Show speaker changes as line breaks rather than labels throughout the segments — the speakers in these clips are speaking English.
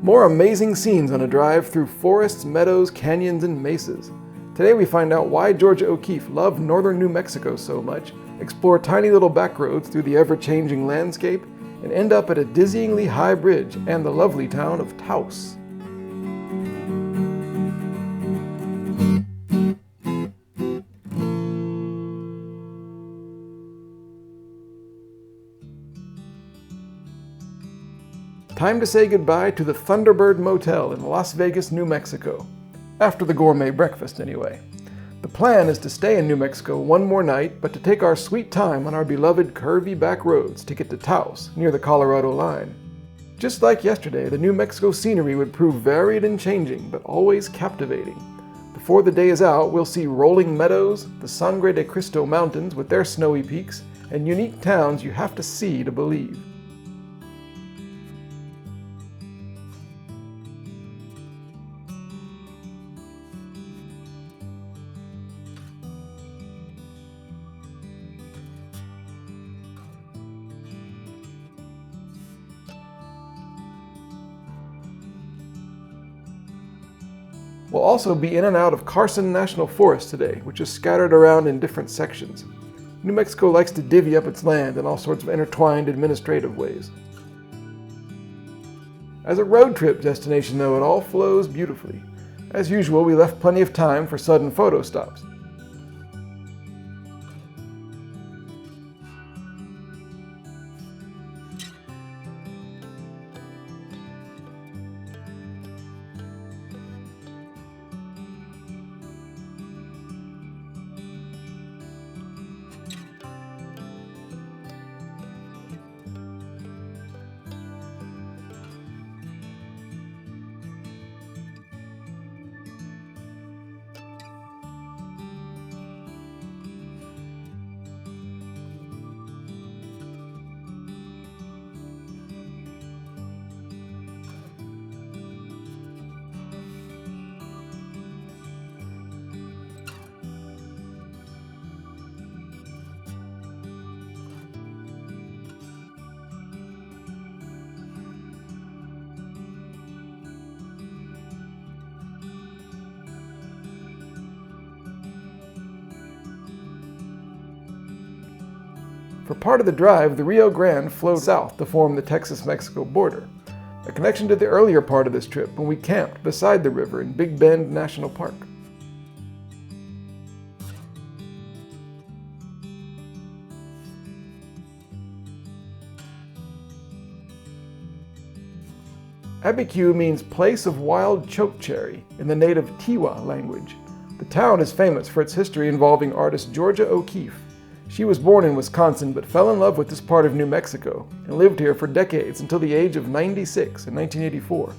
More amazing scenes on a drive through forests, meadows, canyons, and mesas. Today we find out why Georgia O'Keeffe loved northern New Mexico so much, explore tiny little back roads through the ever-changing landscape, and end up at a dizzyingly high bridge and the lovely town of Taos. Time to say goodbye to the Thunderbird Motel in Las Vegas, New Mexico. After the gourmet breakfast, anyway. The plan is to stay in New Mexico one more night, but to take our sweet time on our beloved curvy back roads to get to Taos, near the Colorado line. Just like yesterday, the New Mexico scenery would prove varied and changing, but always captivating. Before the day is out, we'll see rolling meadows, the Sangre de Cristo Mountains with their snowy peaks, and unique towns you have to see to believe. We'll also be in and out of Carson National Forest today, which is scattered around in different sections. New Mexico likes to divvy up its land in all sorts of intertwined administrative ways. As a road trip destination, though, it all flows beautifully. As usual, we left plenty of time for sudden photo stops. For part of the drive, the Rio Grande flowed south to form the Texas-Mexico border, a connection to the earlier part of this trip when we camped beside the river in Big Bend National Park. Abiquiu means place of wild chokecherry in the native Tiwa language. The town is famous for its history involving artist Georgia O'Keeffe. She was born in Wisconsin but fell in love with this part of New Mexico and lived here for decades until the age of 96 in 1984.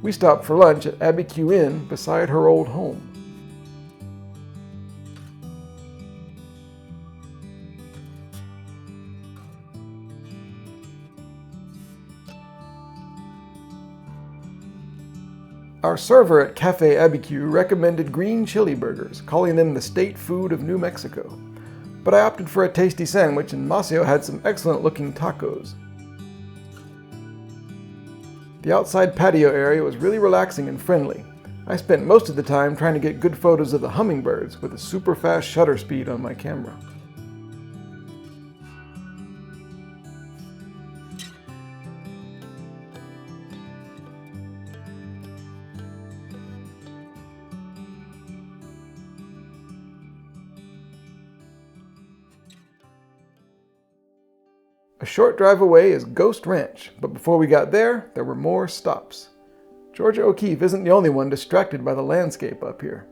We stopped for lunch at Abiquiú Inn beside her old home. Our server at Cafe Abiquiu recommended green chili burgers, calling them the state food of New Mexico. But I opted for a tasty sandwich, and Maceo had some excellent-looking tacos. The outside patio area was really relaxing and friendly. I spent most of the time trying to get good photos of the hummingbirds with a super fast shutter speed on my camera. A short drive away is Ghost Ranch, but before we got there were more stops. Georgia O'Keeffe isn't the only one distracted by the landscape up here.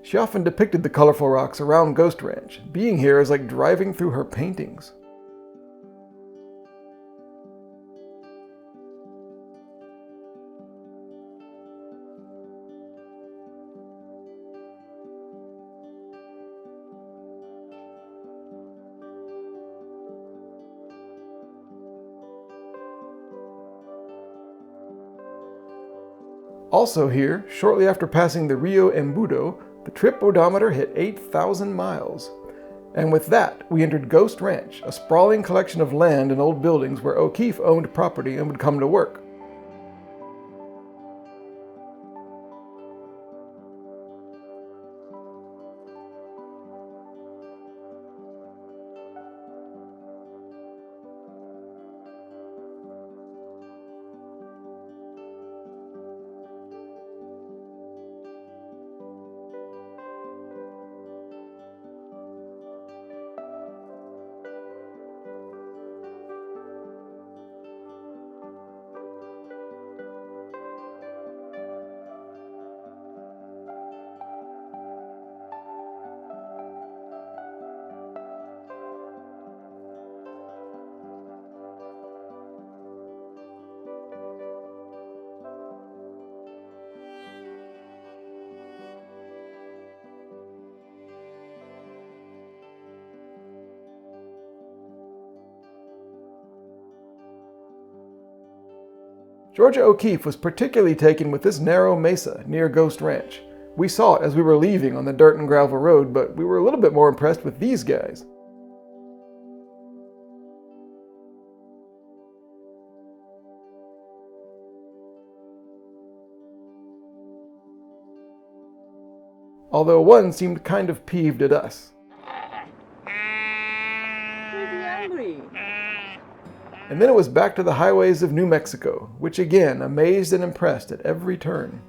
She often depicted the colorful rocks around Ghost Ranch. Being here is like driving through her paintings. Also here, shortly after passing the Rio Embudo, the trip odometer hit 8,000 miles. And with that, we entered Ghost Ranch, a sprawling collection of land and old buildings where O'Keeffe owned property and would come to work. Georgia O'Keeffe was particularly taken with this narrow mesa near Ghost Ranch. We saw it as we were leaving on the dirt and gravel road, but we were a little bit more impressed with these guys. Although one seemed kind of peeved at us. And then it was back to the highways of New Mexico, which again amazed and impressed at every turn.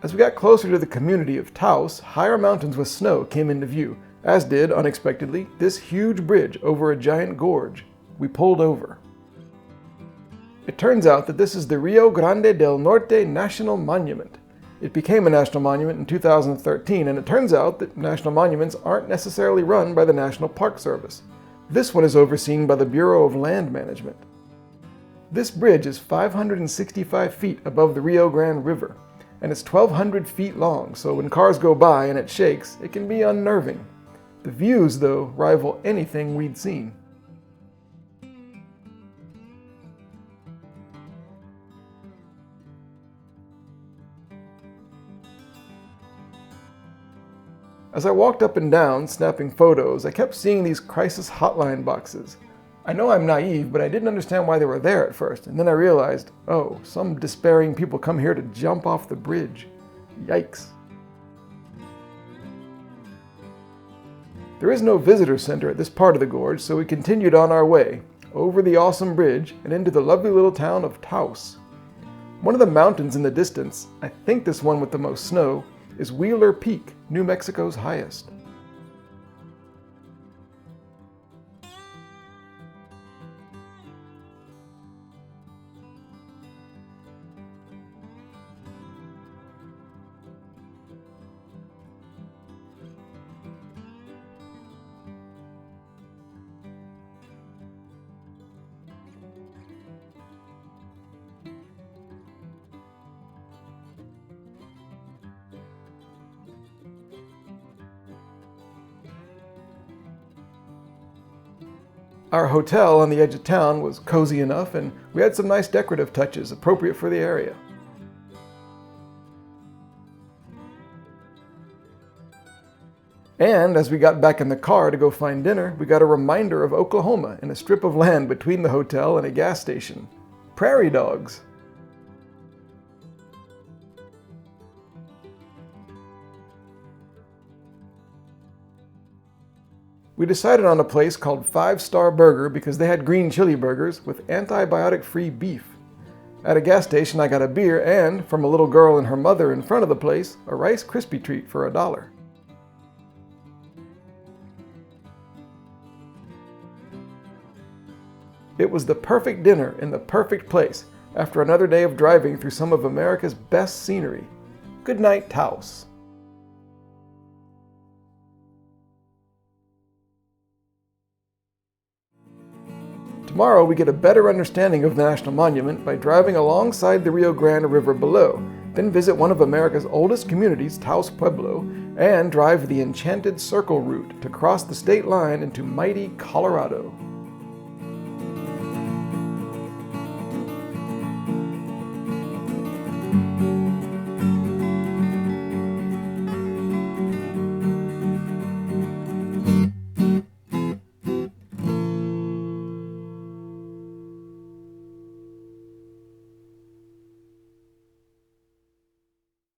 As we got closer to the community of Taos, higher mountains with snow came into view, as did, unexpectedly, this huge bridge over a giant gorge. We pulled over. It turns out that this is the Rio Grande del Norte National Monument. It became a national monument in 2013, and it turns out that national monuments aren't necessarily run by the National Park Service. This one is overseen by the Bureau of Land Management. This bridge is 565 feet above the Rio Grande River, and it's 1,200 feet long, so when cars go by and it shakes, it can be unnerving. The views, though, rival anything we'd seen. As I walked up and down, snapping photos, I kept seeing these crisis hotline boxes. I know I'm naive, but I didn't understand why they were there at first, and then I realized, oh, some despairing people come here to jump off the bridge. Yikes. There is no visitor center at this part of the gorge, so we continued on our way, over the awesome bridge and into the lovely little town of Taos. One of the mountains in the distance, I think this one with the most snow, is Wheeler Peak, New Mexico's highest. Our hotel on the edge of town was cozy enough, and we had some nice decorative touches appropriate for the area. And as we got back in the car to go find dinner, we got a reminder of Oklahoma in a strip of land between the hotel and a gas station. Prairie dogs. We decided on a place called 5-Star Burger because they had green chili burgers with antibiotic-free beef. At a gas station I got a beer and, from a little girl and her mother in front of the place, a Rice Krispie treat for $1. It was the perfect dinner in the perfect place after another day of driving through some of America's best scenery. Good night, Taos. Tomorrow we get a better understanding of the National Monument by driving alongside the Rio Grande River below, then visit one of America's oldest communities, Taos Pueblo, and drive the Enchanted Circle route to cross the state line into mighty Colorado.